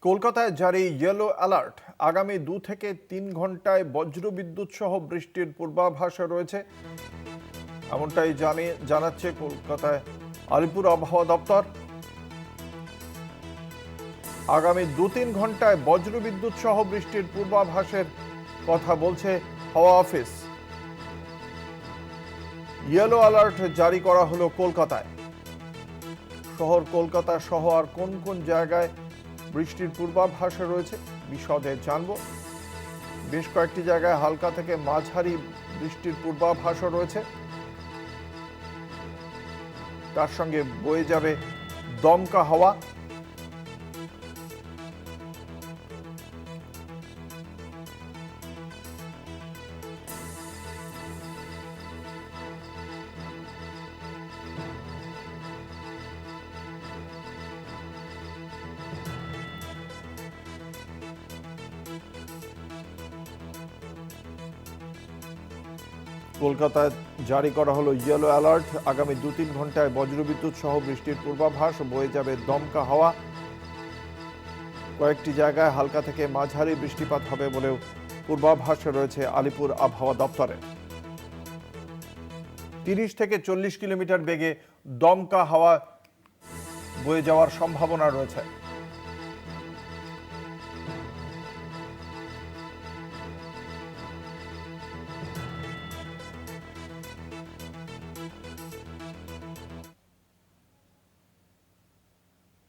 কলকাতায় জারি yellow alert. আগামী 2 থেকে 3 ঘন্টায় বজ্রবিদ্যুৎ সহ বৃষ্টির পূর্বাভাস রয়েছে, এমনটাই জানাচ্ছে কলকাতায় আলিপুর আবহাওয়া দপ্তর। আগামী 2-3 ঘন্টায় বজ্রবিদ্যুৎ সহ বৃষ্টির পূর্বাভাসের কথা বলছে হাওয়া অফিস। ইয়েলো অ্যালার্ট জারি করা হলো কলকাতায়। শহর কলকাতা সহ আর কোন কোন জায়গায় বৃষ্টির পূর্বাভাস রয়েছে বিশদে জানব। বেশ কয়েকটি জায়গায় হালকা থেকে মাঝারি বৃষ্টির পূর্বাভাস রয়েছে, তার সঙ্গে বয়ে যাবে দমকা হাওয়া। কলকাতায় জারি করা হলো ইয়েলো অ্যালার্ট। আগামী 2-3 ঘন্টায় বজ্রবিদ্যুৎ সহ বৃষ্টির পূর্বাভাস, বয়ে যাবে দমকা হাওয়া। কয়েকটি জায়গায় হালকা থেকে মাঝারি বৃষ্টিপাত হবে বলেও পূর্বাভাস রয়েছে আলিপুর আবহাওয়া দপ্তরে। 30 থেকে 40 কিলোমিটার বেগে দমকা হাওয়া বয়ে যাওয়ার সম্ভাবনা রয়েছে।